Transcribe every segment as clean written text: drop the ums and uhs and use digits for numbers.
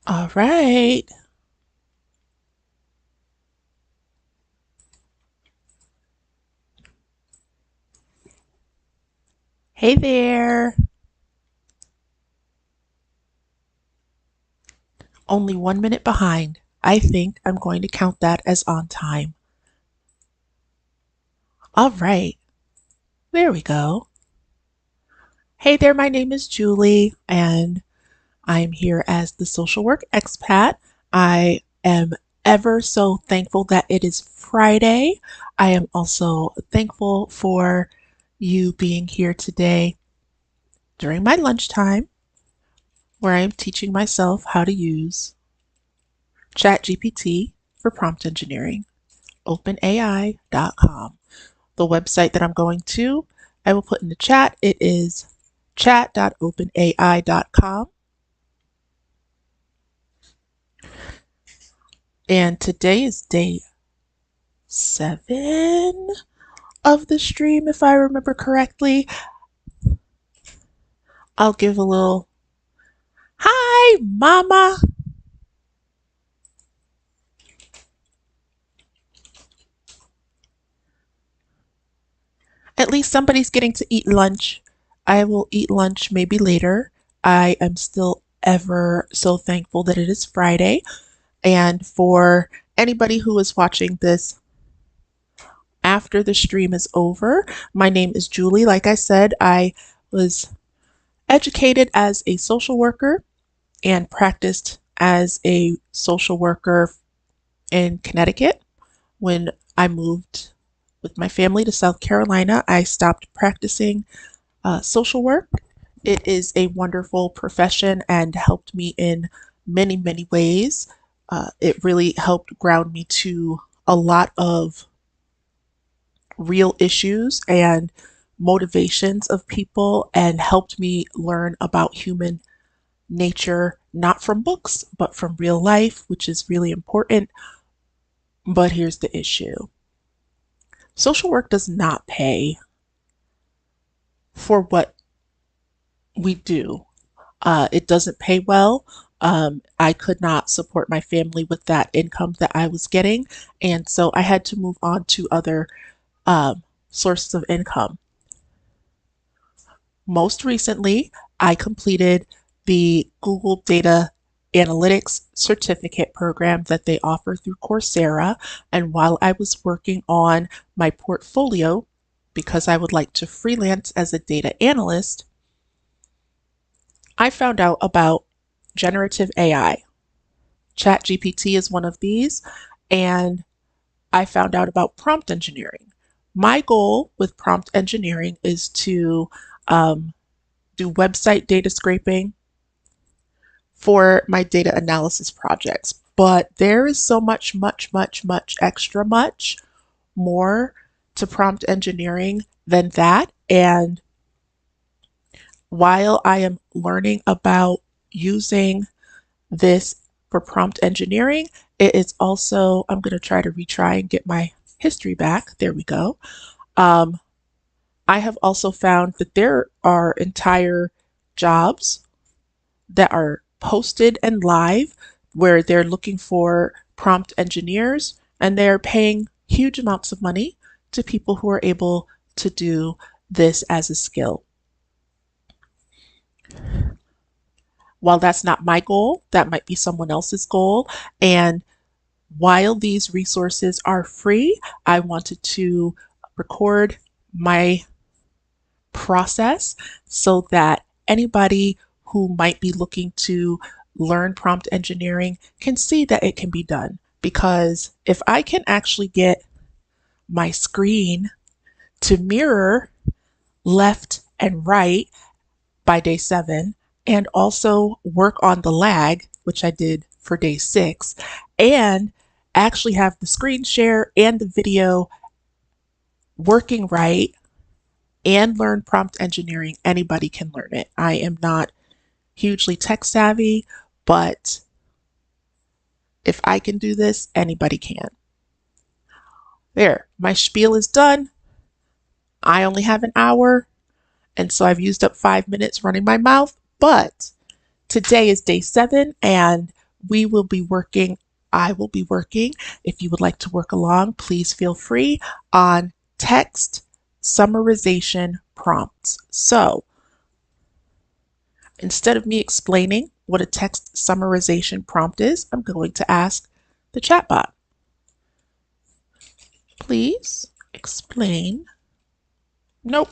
All right. Hey there. Only 1 minute behind. I think I'm going to count that as on time. All right. There we go. Hey there, my name is Julie, and I'm here as the social work expat. I am ever so thankful that it is Friday. I am also thankful for you being here today during my lunchtime, where I am teaching myself how to use ChatGPT for prompt engineering, openai.com. The website that I'm going to, I will put in the chat. It is chat.openai.com. And today is day 7 of the stream, if I remember correctly. I'll give a little hi, mama. At least somebody's getting to eat lunch. I will eat lunch maybe later. I am still ever so thankful that it is Friday. And for anybody who is watching this after the stream is over, my name is Julie. Like I said, I was educated as a social worker and practiced as a social worker in Connecticut. When I moved with my family to South Carolina, I stopped practicing social work. It is a wonderful profession and helped me in many, many ways. It really helped ground me to a lot of real issues and motivations of people and helped me learn about human nature, not from books, but from real life, which is really important. But here's the issue: social work does not pay for what we do. It doesn't pay well. I could not support my family with that income that I was getting. And so I had to move on to other sources of income. Most recently, I completed the Google Data Analytics certificate program that they offer through Coursera. And while I was working on my portfolio, because I would like to freelance as a data analyst, I found out about generative AI. ChatGPT is one of these, and I found out about prompt engineering. My goal with prompt engineering is to do website data scraping for my data analysis projects. But there is so much, much more to prompt engineering than that. And while I am learning about using this for prompt engineering, it is also, I'm going to try to retry and get my history back. There we go. Um, I have also found that there are entire jobs that are posted and live where they're looking for prompt engineers and they're paying huge amounts of money to people who are able to do this as a skill. While that's not my goal, that might be someone else's goal. And while these resources are free, I wanted to record my process so that anybody who might be looking to learn prompt engineering can see that it can be done. Because if I can actually get my screen to mirror left and right by day 7, and also work on the lag, which I did for day 6, and actually have the screen share and the video working right and learn prompt engineering, anybody can learn it. I am not hugely tech savvy, but if I can do this, anybody can. There, my spiel is done. I only have an hour, and so I've used up 5 minutes running my mouth, but today is day 7, and we will be working, I will be working. If you would like to work along, please feel free on text summarization prompts. So instead of me explaining what a text summarization prompt is, I'm going to ask the chatbot, please explain. Nope.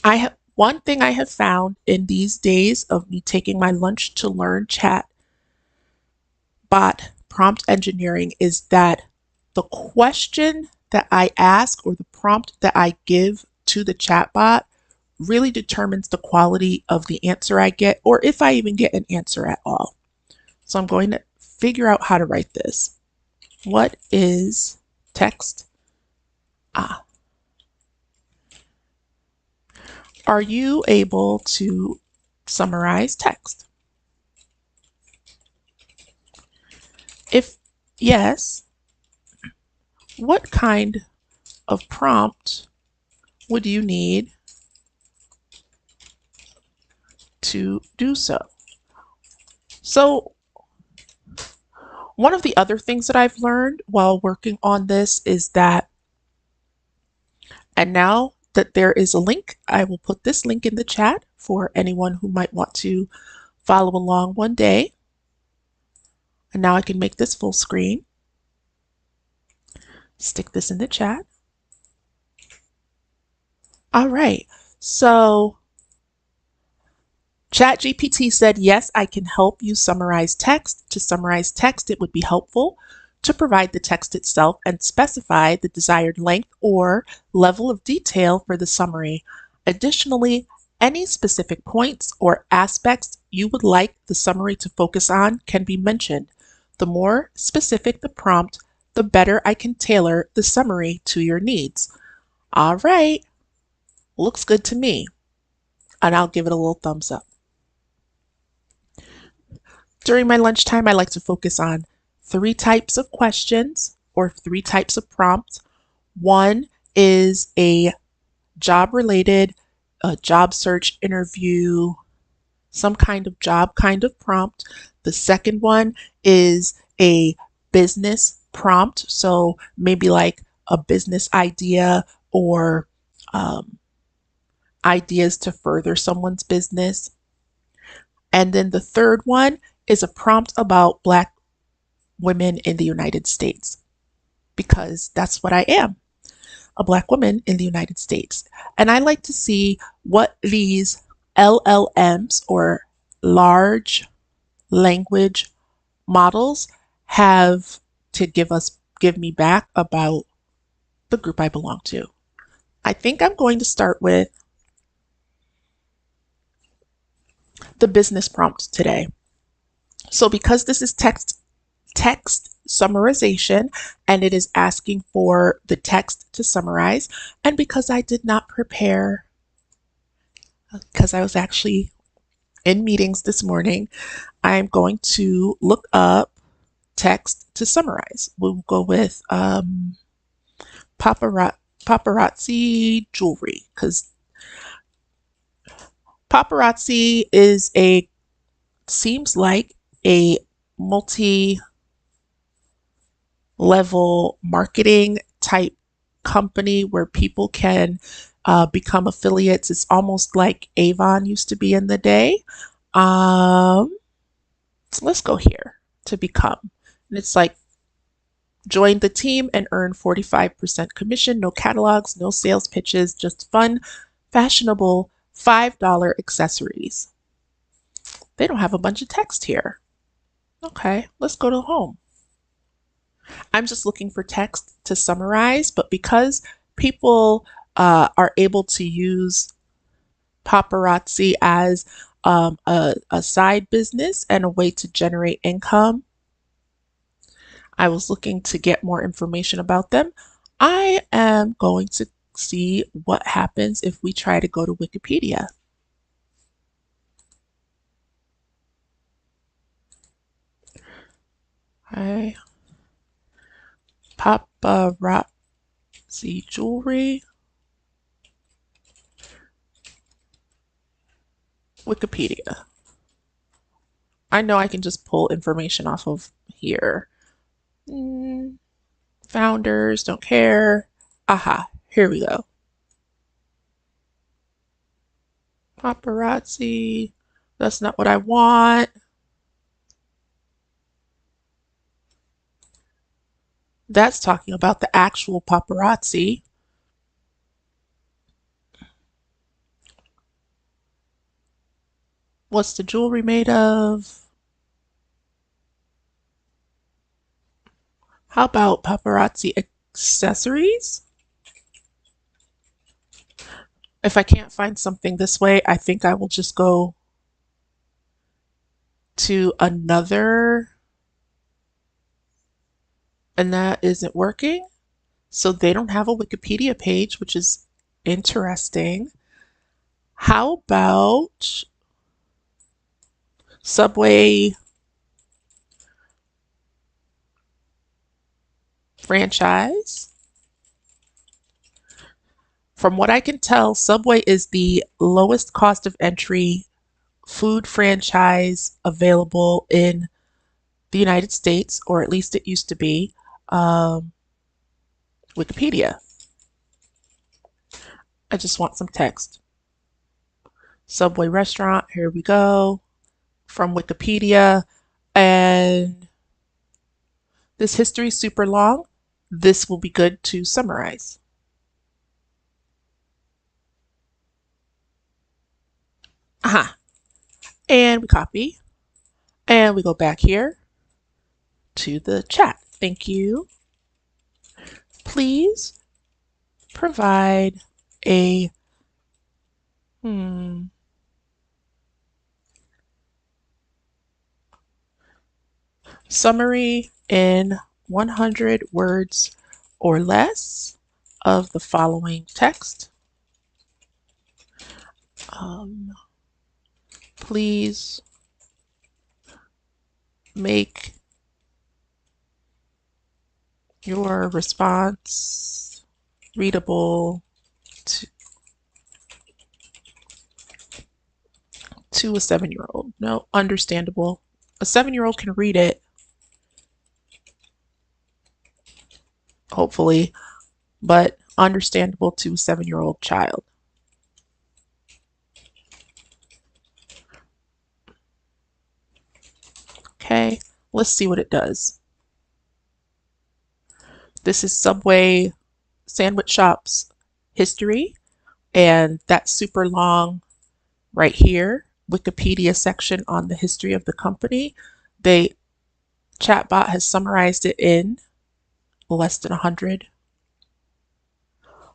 I have one thing I have found in these days of me taking my lunch to learn chatbot prompt engineering is that the question that I ask or the prompt that I give to the chatbot really determines the quality of the answer I get, or if I even get an answer at all. So I'm going to figure out how to write this. What is text? Are you able to summarize text? If yes, what kind of prompt would you need to do so? So one of the other things that I've learned while working on this is that, and now that there is a link, I will put this link in the chat for anyone who might want to follow along one day. And now I can make this full screen. Stick this in the chat. All right, so ChatGPT said, yes, I can help you summarize text. To summarize text, it would be helpful to provide the text itself and specify the desired length or level of detail for the summary. Additionally, any specific points or aspects you would like the summary to focus on can be mentioned. The more specific the prompt, the better I can tailor the summary to your needs. All right, looks good to me. And I'll give it a little thumbs up. During my lunchtime, I like to focus on 3 types of questions or 3 types of prompts. One is a job-related, job search interview, some kind of job kind of prompt. The second one is a business prompt. So maybe like a business idea or ideas to further someone's business. And then the third one is a prompt about Black women in the United States, because that's what I am, a Black woman in the United States. And I like to see what these LLMs or large language models have to give me back about the group I belong to. I think I'm going to start with the business prompt today. So because this is text summarization and it is asking for the text to summarize, and because I did not prepare, because I was actually in meetings this morning, I'm going to look up text to summarize. We'll go with paparazzi jewelry, because paparazzi seems like a multi level marketing type company where people can become affiliates. It's almost like Avon used to be in the day. Let's go here to become. And it's like, join the team and earn 45% commission, no catalogs, no sales pitches, just fun, fashionable $5 accessories. They don't have a bunch of text here. Okay, let's go to home. I'm just looking for text to summarize, but because people are able to use paparazzi as a side business and a way to generate income, I was looking to get more information about them. I am going to see what happens if we try to go to Wikipedia. Hi, paparazzi jewelry. Wikipedia. I know I can just pull information off of here. Mm, Founders, don't care. Aha, here we go. Paparazzi. That's not what I want. That's talking about the actual paparazzi. What's the jewelry made of? How about paparazzi accessories? If I can't find something this way, I think I will just go to another, and that isn't working. So they don't have a Wikipedia page, which is interesting. How about Subway franchise? From what I can tell, Subway is the lowest cost of entry food franchise available in the United States, or at least it used to be. Um, Wikipedia. I just want some text. Subway restaurant, here we go, from Wikipedia. And this history is super long. This will be good to summarize. Aha. And we copy. And we go back here to the chat. Thank you. Please provide a summary in 100 words or less of the following text. Please make your response readable to a 7-year-old. No, understandable. A 7-year-old can read it, hopefully, but understandable to a 7-year-old child. Okay, let's see what it does. This is Subway sandwich shop's history, and that's super long right here. Wikipedia section on the history of the company. The chatbot has summarized it in less than 100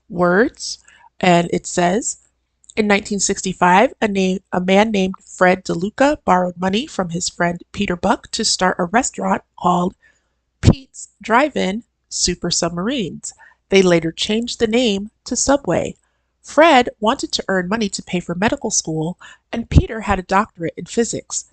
words, and it says, in 1965, a man named Fred DeLuca borrowed money from his friend Peter Buck to start a restaurant called Pete's Drive-In Super Submarines. They later changed the name to Subway. Fred wanted to earn money to pay for medical school, and Peter had a doctorate in physics.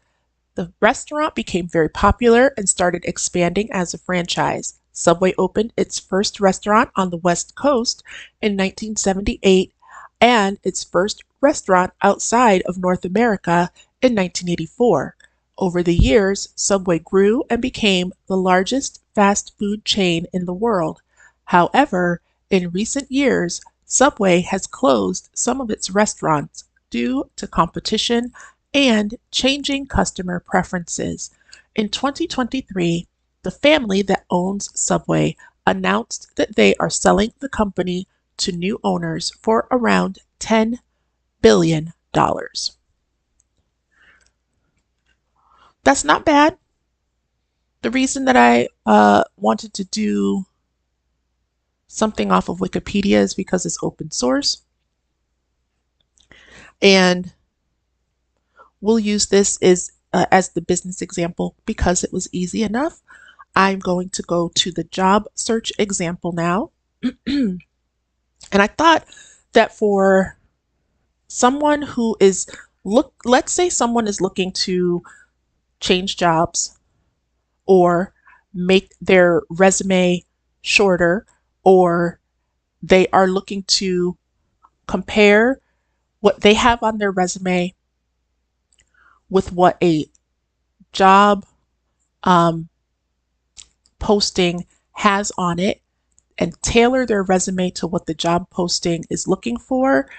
The restaurant became very popular and started expanding as a franchise. Subway opened its first restaurant on the West Coast in 1978 and its first restaurant outside of North America in 1984. Over the years, Subway grew and became the largest fast food chain in the world. However, in recent years, Subway has closed some of its restaurants due to competition and changing customer preferences. In 2023, the family that owns Subway announced that they are selling the company to new owners for around $10 billion. That's not bad. The reason that I wanted to do something off of Wikipedia is because it's open source. And we'll use this as the business example because it was easy enough. I'm going to go to the job search example now. And I thought that for someone who is let's say someone is looking to change jobs or make their resume shorter, or they are looking to compare what they have on their resume with what a job um, posting has on it and tailor their resume to what the job posting is looking for,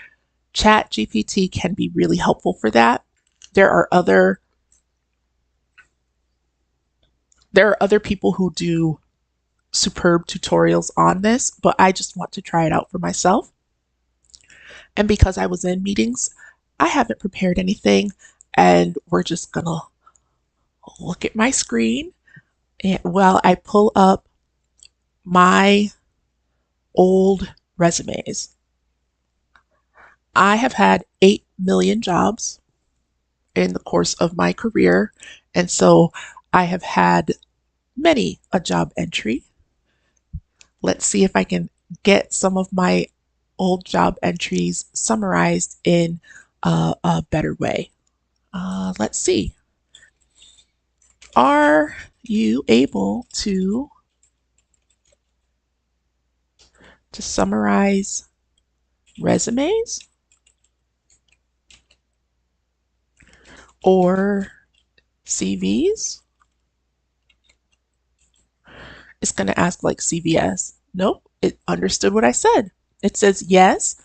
ChatGPT can be really helpful for that. There are other people who do superb tutorials on this, but I just want to try it out for myself. And because I was in meetings, I haven't prepared anything, and we're just gonna look at my screen and while I pull up my old resumes. I have had 8 million jobs in the course of my career, and so I have had many a job entry. Let's see if I can get some of my old job entries summarized in a better way. Let's see. Are you able to summarize resumes or CVs? It's going to ask like CVS. Nope, it understood what I said. It says, yes,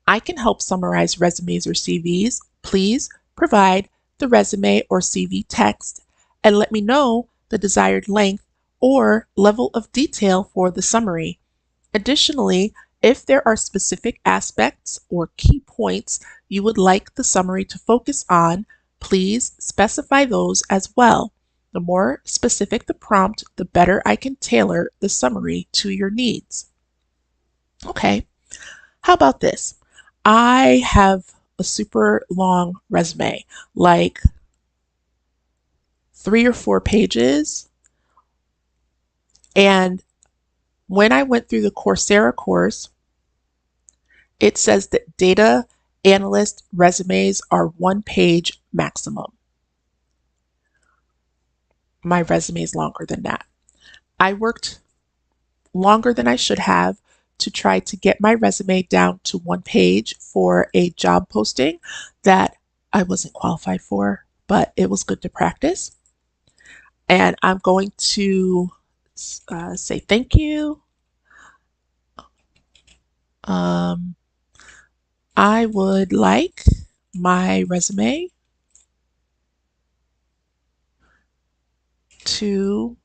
I can help summarize resumes or CVs. Please provide the resume or CV text and let me know the desired length or level of detail for the summary. Additionally, if there are specific aspects or key points you would like the summary to focus on, please specify those as well. The more specific the prompt, the better I can tailor the summary to your needs. Okay, how about this? I have a super long resume, like 3 or 4 pages. And when I went through the Coursera course, it says that data analyst resumes are 1 page maximum. My resume is longer than that. I worked longer than I should have to try to get my resume down to 1 page for a job posting that I wasn't qualified for, but it was good to practice. And I'm going to say thank you. Um, I would like my resume to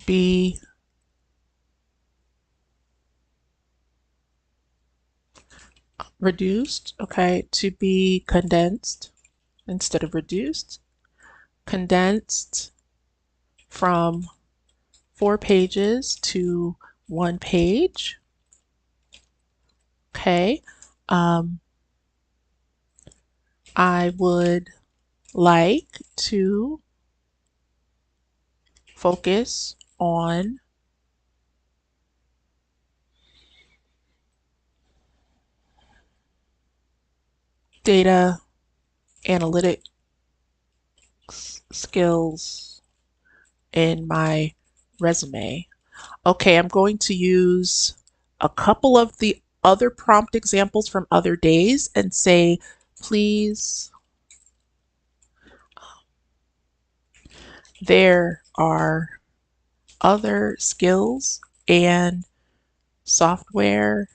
be reduced, okay, to be condensed instead of reduced, condensed from 4 pages to 1 page. Okay. Um, I would like to focus on data analytics skills in my resume. Okay, I'm going to use a couple of the other prompt examples from other days and say, please, there are other skills and software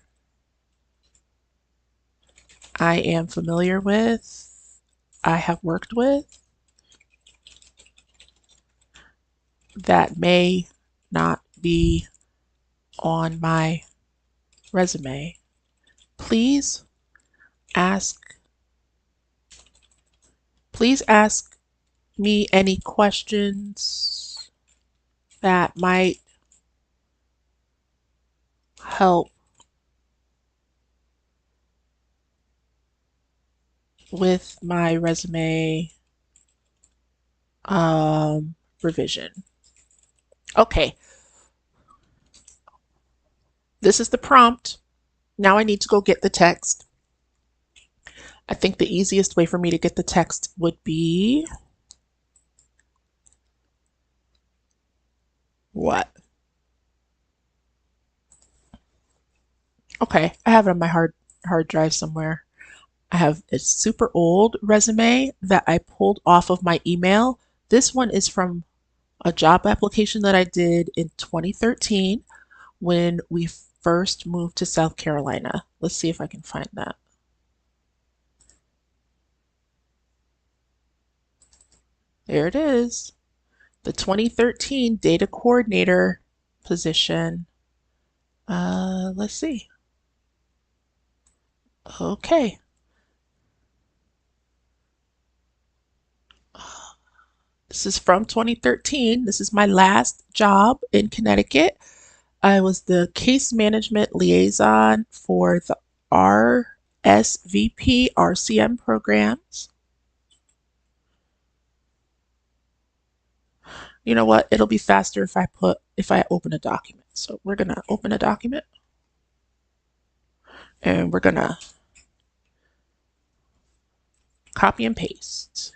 I am familiar with, I have worked with, that may not be on my resume. Please ask please ask me any questions that might help with my resume revision. Okay, this is the prompt. Now I need to go get the text. I think the easiest way for me to get the text would be what? Okay, I have it on my hard drive somewhere. I have a super old resume that I pulled off of my email. This one is from a job application that I did in 2013 when we first moved to South Carolina. Let's see if I can find that. There it is. The 2013 data coordinator position. Let's see. Okay. This is from 2013. This is my last job in Connecticut. I was the case management liaison for the RSVP RCM programs. You know what? It'll be faster if I open a document. So we're gonna open a document and we're gonna copy and paste.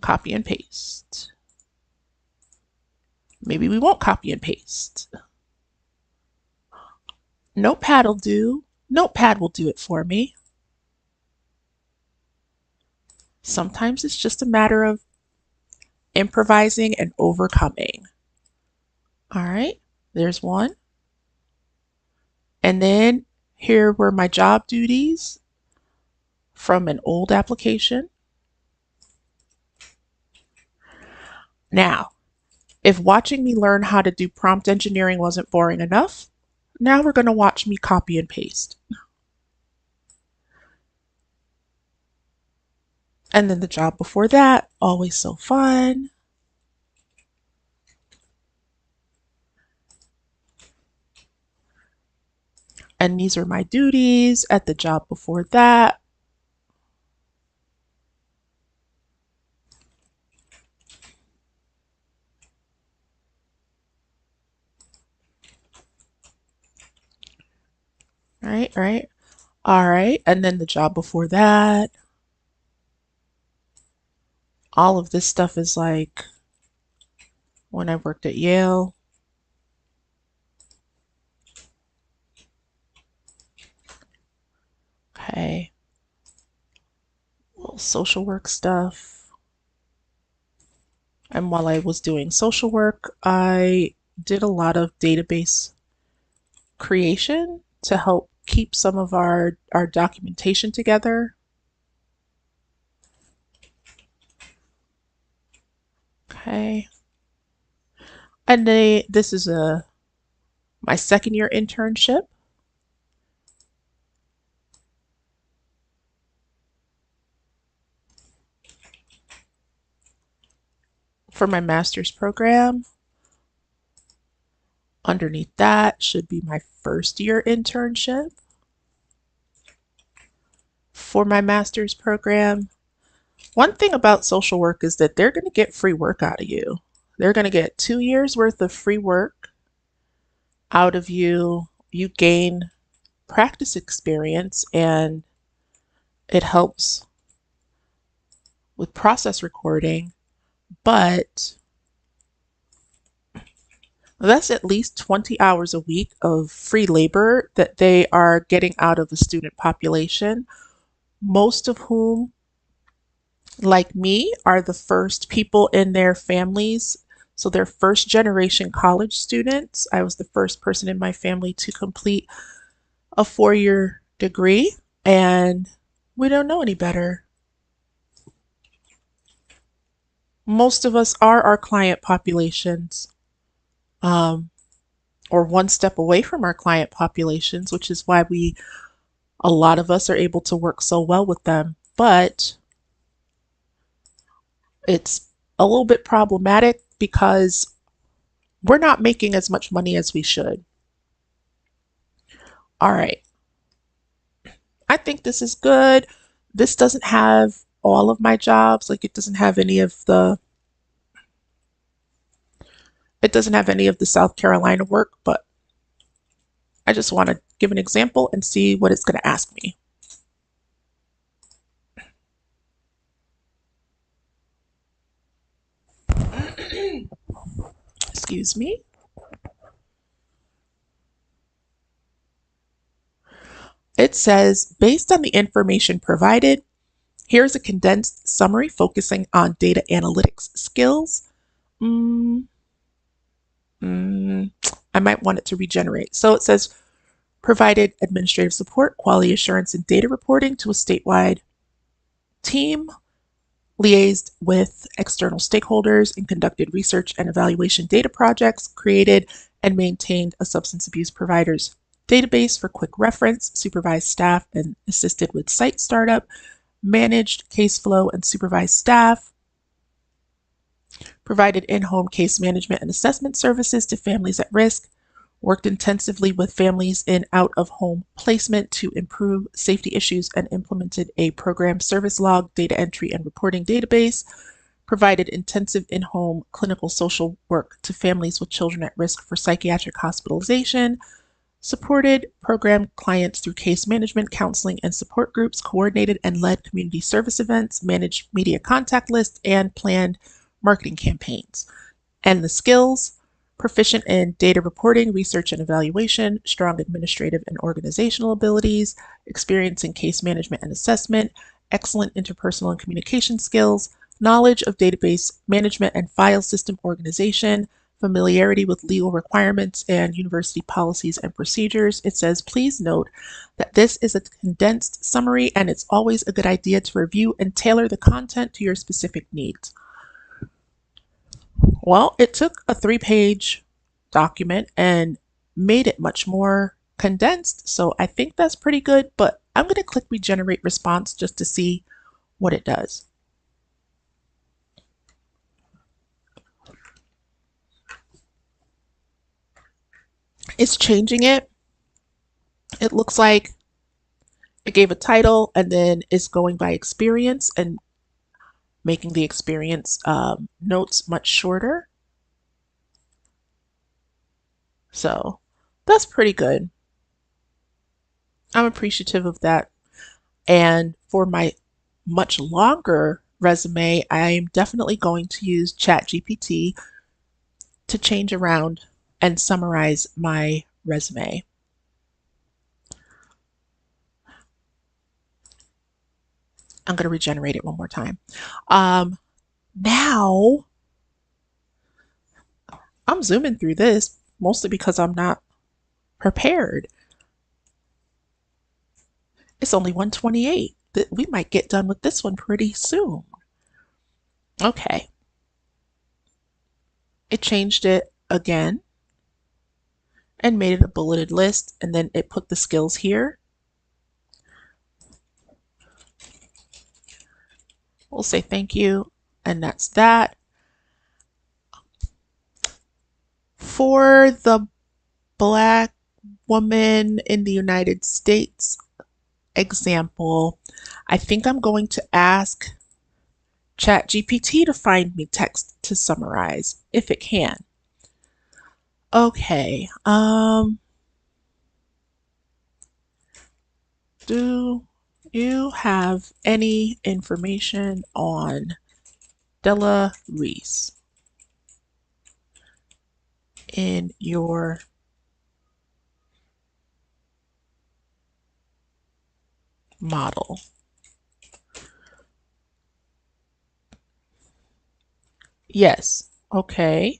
Copy and paste. Maybe we won't copy and paste. Notepad will do. Notepad will do it for me. Sometimes it's just a matter of improvising and overcoming. All right, there's one. And then here were my job duties from an old application. Now, if watching me learn how to do prompt engineering wasn't boring enough, now we're going to watch me copy and paste. And then the job before that, always so fun. And these are my duties at the job before that. Right, right. All right. And then the job before that. All of this stuff is like when I worked at Yale. Okay. Little social work stuff. And while I was doing social work, I did a lot of database creation to help keep some of our documentation together. Okay. And this is my second year internship for my master's program. Underneath that should be my first year internship for my master's program. One thing about social work is that they're going to get free work out of you. They're going to get 2 years worth of free work out of you. You gain practice experience and it helps with process recording, but that's at least 20 hours a week of free labor that they are getting out of the student population, most of whom, like me, are the first people in their families. So they're first generation college students. I was the first person in my family to complete a 4-year degree, and we don't know any better. Most of us are our client populations, um, or one step away from our client populations, which is why a lot of us are able to work so well with them. But it's a little bit problematic because we're not making as much money as we should. All right. I think this is good. This doesn't have all of my jobs. Like it doesn't have any of the South Carolina work, but I just want to give an example and see what it's going to ask me. Excuse me. It says, based on the information provided, here's a condensed summary focusing on data analytics skills. Mm, I might want it to regenerate. So it says, provided administrative support, quality assurance, and data reporting to a statewide team, liaised with external stakeholders, and conducted research and evaluation data projects, created and maintained a substance abuse providers database for quick reference, supervised staff and assisted with site startup, managed case flow and supervised staff, provided in-home case management and assessment services to families at risk, worked intensively with families in out-of-home placement to improve safety issues, and implemented a program service log, data entry, and reporting database, provided intensive in-home clinical social work to families with children at risk for psychiatric hospitalization, supported program clients through case management, counseling, and support groups, coordinated and led community service events, managed media contact lists, and planned marketing campaigns. And the skills: proficient in data reporting, research and evaluation, strong administrative and organizational abilities, experience in case management and assessment, excellent interpersonal and communication skills, knowledge of database management and file system organization, familiarity with legal requirements and university policies and procedures. It says, please note that this is a condensed summary and it's always a good idea to review and tailor the content to your specific needs. Well, it took a 3-page document and made it much more condensed. So I think that's pretty good, but I'm going to click regenerate response just to see what it does. It's changing it. It looks like it gave a title and then it's going by experience and making the experience notes much shorter. So that's pretty good. I'm appreciative of that. And for my much longer resume, I'm definitely going to use ChatGPT to change around and summarize my resume. I'm going to regenerate it one more time. Now, I'm zooming through this mostly because I'm not prepared. It's only 1:28. We might get done with this one pretty soon. Okay. It changed it again and made it a bulleted list, and then it put the skills here. We'll say thank you, and that's that. For the Black woman in the United States example, I think I'm going to ask ChatGPT to find me text to summarize, if it can. Okay, do you have any information on Della Reese in your model? Yes. Okay.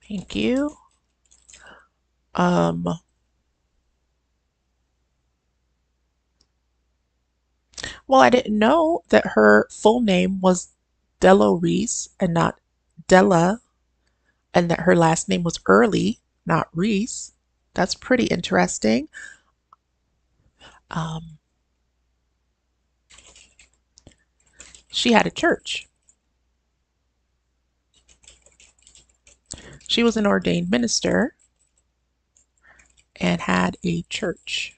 Thank you. Well, I didn't know that her full name was Della Reese and not Della, and that her last name was Early, not Reese. That's pretty interesting. Um, she had a church. She was an ordained minister and had a church,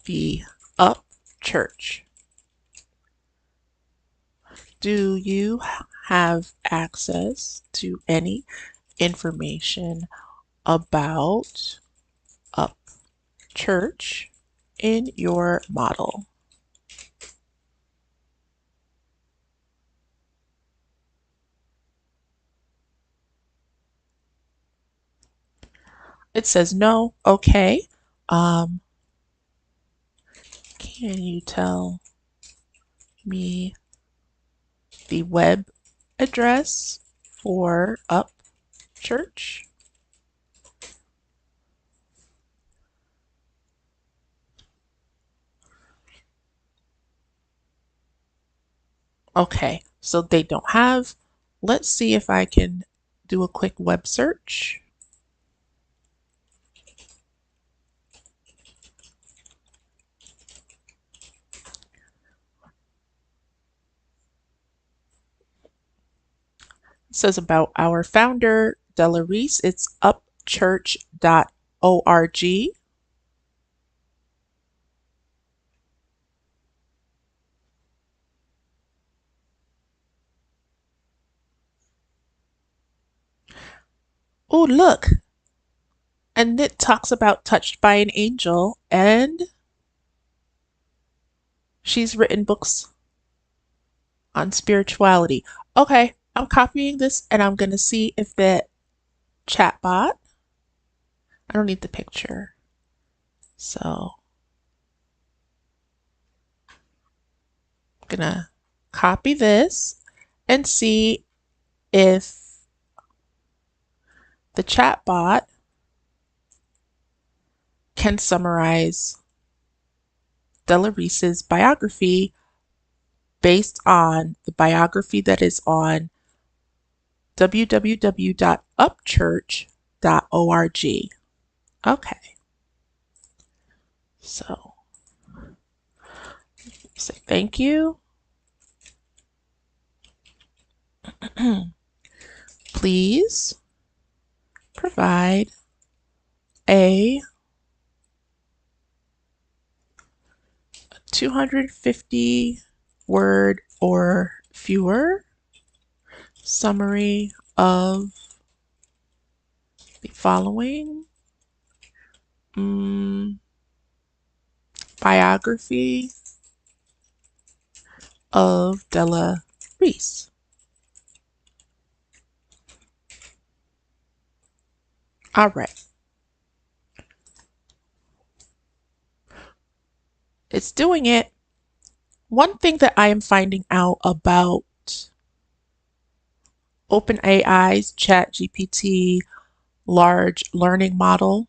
the Up Church. Do you have access to any information about Up Church in your model? It says no. Okay. Um, can you tell me the web address for Up Church? Okay, so they don't have. Let's see if I can do a quick web search. It says about our founder, Della Reese. It's upchurch.org. Oh, look. And it talks about touched by an angel, and she's written books on spirituality. Okay, I'm copying this and I'm going to see if the chatbot, I don't need the picture. So I'm going to copy this and see if the chatbot can summarize Della Reese's biography based on the biography that is on www.upchurch.org. Okay, so say thank you. Please provide a 250 word or fewer summary of the following biography of Della Reese. All right. It's doing it. One thing that I am finding out about OpenAI's ChatGPT large learning model,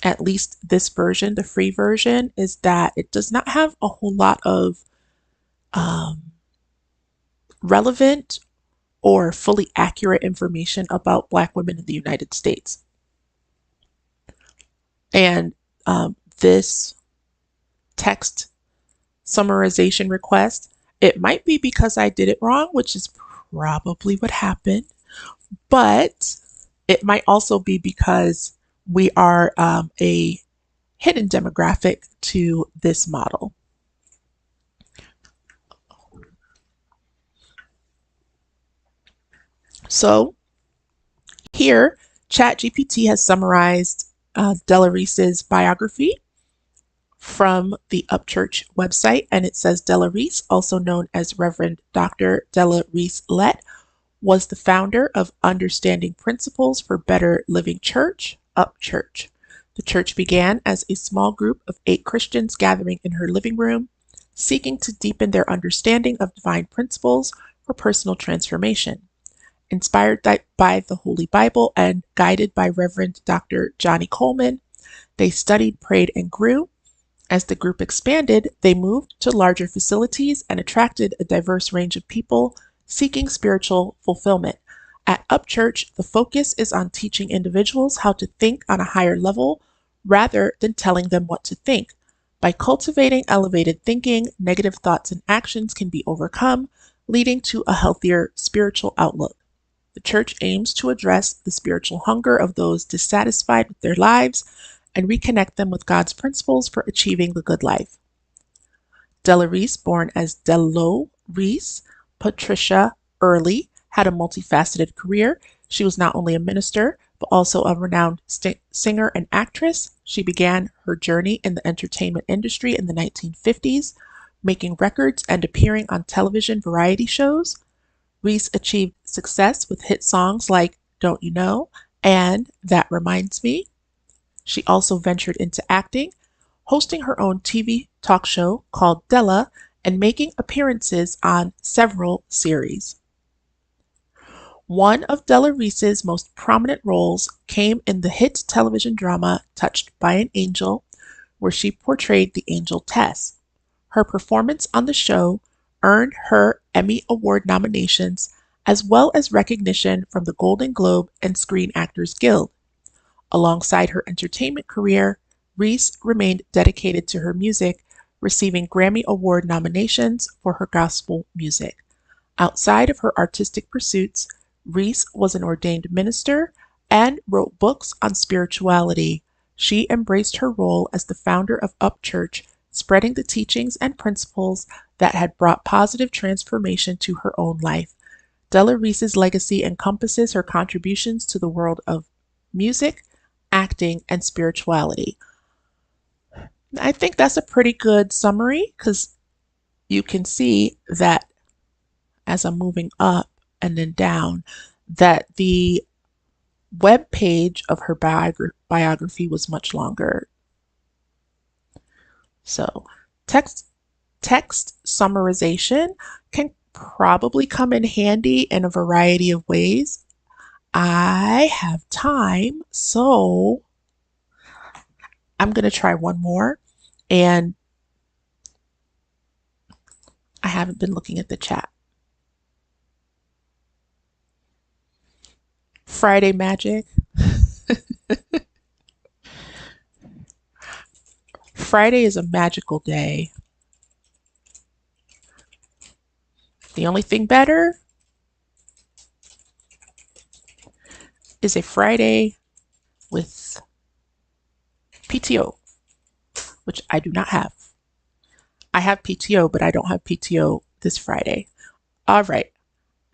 at least this version, the free version, is that it does not have a whole lot of relevant or fully accurate information about Black women in the United States. And this text summarization request, it might be because I did it wrong, which is probably what happened, but it might also be because we are a hidden demographic to this model. So here, ChatGPT has summarized Della Reese's biography from the Upchurch website, and it says Della Reese, also known as Reverend Dr. Della Reese Lett, was the founder of Understanding Principles for Better Living Church, Upchurch. The church began as a small group of 8 Christians gathering in her living room, seeking to deepen their understanding of divine principles for personal transformation. Inspired by the Holy Bible and guided by Reverend Dr. Johnny Coleman, they studied, prayed, and grew. As the group expanded, they moved to larger facilities and attracted a diverse range of people seeking spiritual fulfillment. At Upchurch, the focus is on teaching individuals how to think on a higher level rather than telling them what to think. By cultivating elevated thinking, negative thoughts and actions can be overcome, leading to a healthier spiritual outlook. The church aims to address the spiritual hunger of those dissatisfied with their lives and reconnect them with God's principles for achieving the good life. Della Reese, born as Dello Reese Patricia Early, had a multifaceted career. She was not only a minister, but also a renowned singer and actress. She began her journey in the entertainment industry in the 1950s, making records and appearing on television variety shows. Reese achieved success with hit songs like Don't You Know and That Reminds Me. She also ventured into acting, hosting her own TV talk show called Della and making appearances on several series. One of Della Reese's most prominent roles came in the hit television drama Touched by an Angel, where she portrayed the angel Tess. Her performance on the show earned her Emmy Award nominations as well as recognition from the Golden Globe and Screen Actors Guild. Alongside her entertainment career, Reese remained dedicated to her music, receiving Grammy Award nominations for her gospel music. Outside of her artistic pursuits, Reese was an ordained minister and wrote books on spirituality. She embraced her role as the founder of Up Church, spreading the teachings and principles that had brought positive transformation to her own life. Della Reese's legacy encompasses her contributions to the world of music, acting, and spirituality. I think that's a pretty good summary because you can see that as I'm moving up and then down, that the web page of her biography was much longer. So text summarization can probably come in handy in a variety of ways. I have time, so I'm going to try one more. And I haven't been looking at the chat. Friday magic. Friday is a magical day. The only thing better is a Friday with PTO, which I do not have. I have PTO, but I don't have PTO this Friday. All right.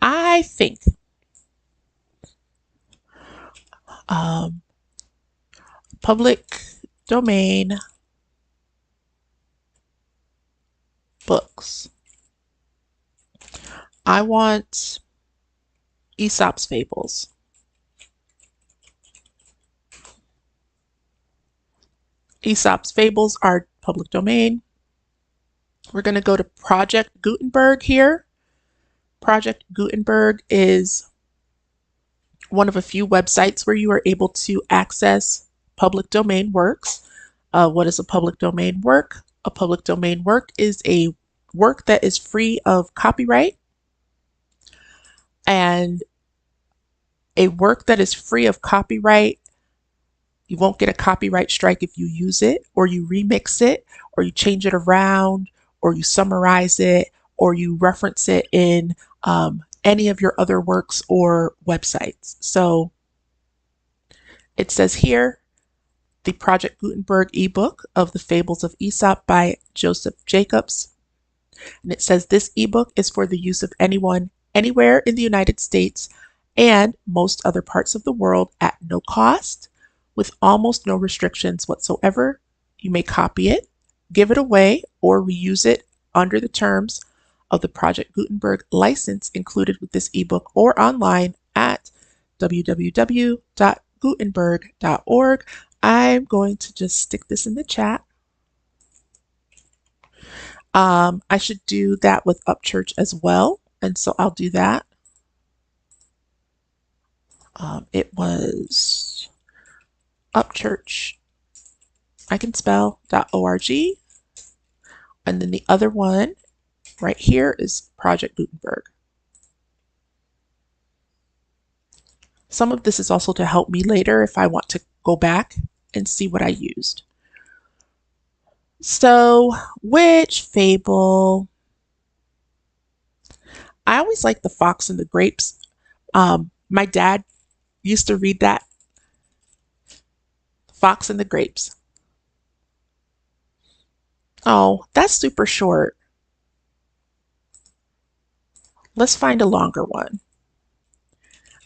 I think public domain books. I want Aesop's Fables. Aesop's Fables are public domain. We're going to go to Project Gutenberg here. Project Gutenberg is one of a few websites where you are able to access public domain works. What is a public domain work? A public domain work is a work that is free of copyright. And a work that is free of copyright, you won't get a copyright strike if you use it, or you remix it, or you change it around, or you summarize it, or you reference it in any of your other works or websites. So it says here, the Project Gutenberg ebook of the Fables of Aesop by Joseph Jacobs. And it says this ebook is for the use of anyone, anywhere in the United States and most other parts of the world at no cost, with almost no restrictions whatsoever. You may copy it, give it away, or reuse it under the terms of the Project Gutenberg license included with this ebook or online at www.gutenberg.org. I'm going to just stick this in the chat. I should do that with Upchurch as well, and so I'll do that. It was Upchurch, I can spell, .org, and then the other one right here is Project Gutenberg. Some of this is also to help me later if I want to go back and see what I used. So, which fable? I always like The Fox and the Grapes. My dad used to read that. Fox and the Grapes. Oh, that's super short. Let's find a longer one.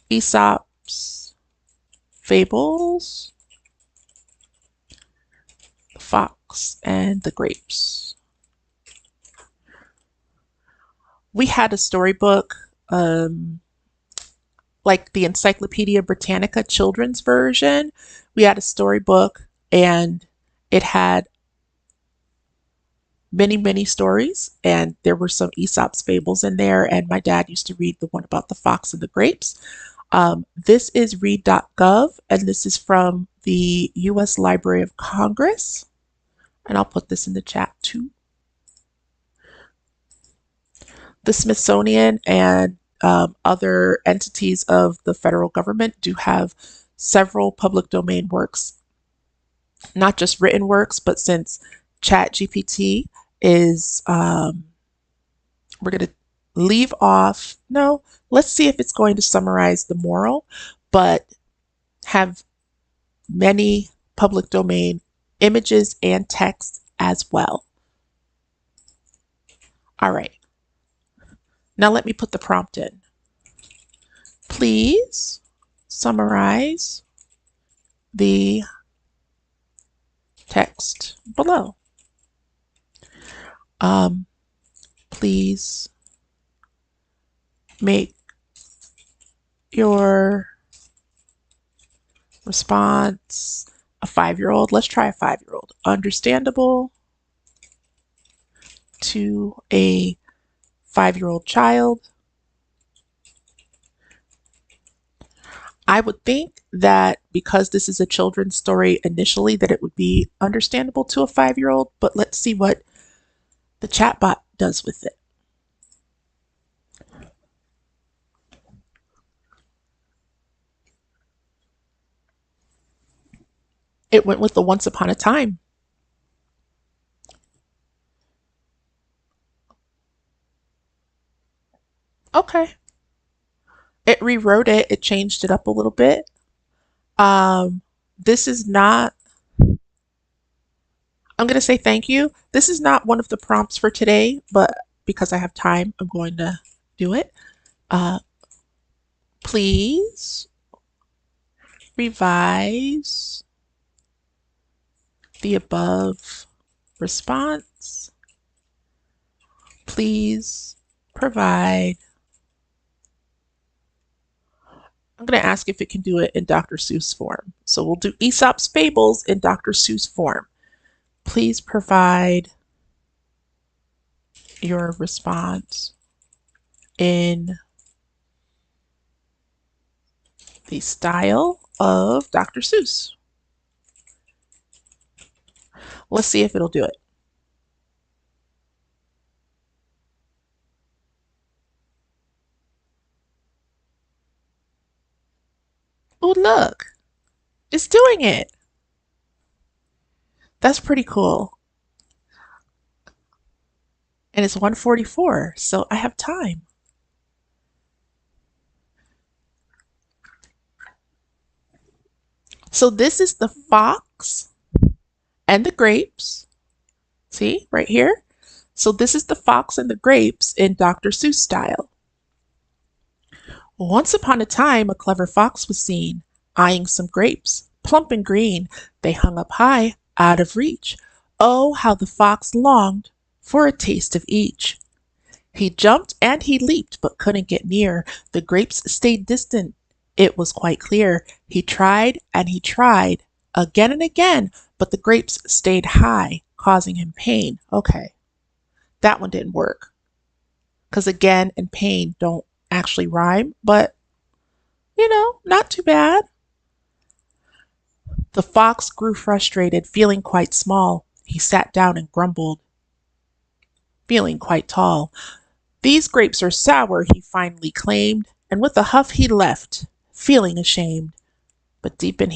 Aesop's Fables, The Fox and the Grapes. We had a storybook, like the Encyclopedia Britannica children's version. We had a storybook and it had many, many stories, and there were some Aesop's fables in there. And my dad used to read the one about the fox and the grapes. This is read.gov, and this is from the U.S. Library of Congress. And I'll put this in the chat too. The Smithsonian and other entities of the federal government do have several public domain works, not just written works, but since ChatGPT is, we're going to leave off, no, let's see if it's going to summarize the moral, but have many public domain images and text as well. All right. Now let me put the prompt in. Please summarize the text below. Please make your response a 5-year-old. Let's try a 5-year-old. Understandable to a 5-year-old child. I would think that because this is a children's story initially, that it would be understandable to a 5-year-old, but let's see what the chatbot does with it. It went with the Once Upon a Time. Okay. It rewrote it. It changed it up a little bit. This is not, I'm going to say thank you. This is not one of the prompts for today, but because I have time, I'm going to do it. Please revise the above response. Please provide. I'm going to ask if it can do it in Dr. Seuss form. So we'll do Aesop's Fables in Dr. Seuss form. Please provide your response in the style of Dr. Seuss. Let's see if it'll do it. Oh, look, it's doing it. That's pretty cool. And it's 1:44, so I have time. So this is the fox and the grapes. See, right here? So this is the fox and the grapes in Dr. Seuss style. Once upon a time, a clever fox was seen, eyeing some grapes, plump and green. They hung up high, out of reach. Oh, how the fox longed for a taste of each. He jumped and he leaped, but couldn't get near. The grapes stayed distant. It was quite clear. He tried and he tried again and again, but the grapes stayed high, causing him pain. Okay, that one didn't work. Because again and pain don't actually rhyme, but not too bad. The fox grew frustrated, feeling quite small. He sat down and grumbled, feeling quite tall. These grapes are sour, he finally claimed, and with a huff he left, feeling ashamed. But deep in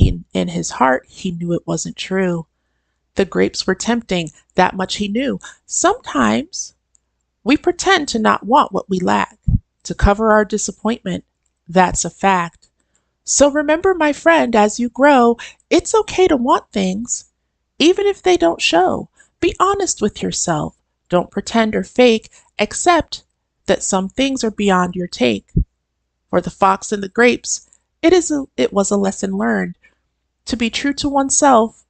his heart, he knew it wasn't true. The grapes were tempting, that much he knew. Sometimes we pretend to not want what we lack, to cover our disappointment. That's a fact. So remember, my friend, as you grow, it's okay to want things, even if they don't show. Be honest with yourself. Don't pretend or fake. Accept that some things are beyond your take. For the fox and the grapes, it was a lesson learned. To be true to oneself,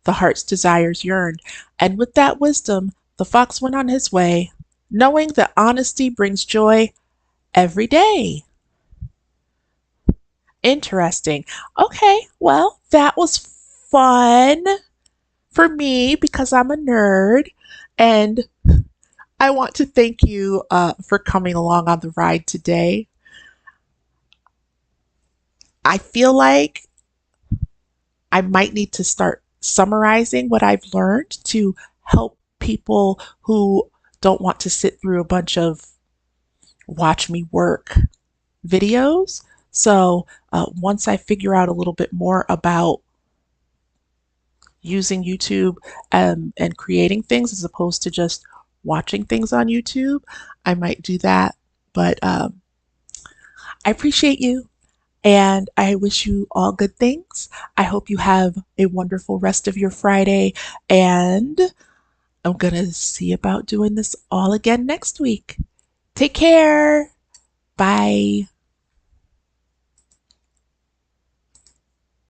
the heart's desires yearned. And with that wisdom, the fox went on his way, knowing that honesty brings joy every day. Interesting. Okay, well, that was fun for me because I'm a nerd. And I want to thank you for coming along on the ride today. I feel like I might need to start summarizing what I've learned to help people who don't want to sit through a bunch of watch me work videos. So once I figure out a little bit more about using YouTube and creating things as opposed to just watching things on YouTube, I might do that. But I appreciate you and I wish you all good things. I hope you have a wonderful rest of your Friday, and I'm going to see about doing this all again next week. Take care. Bye.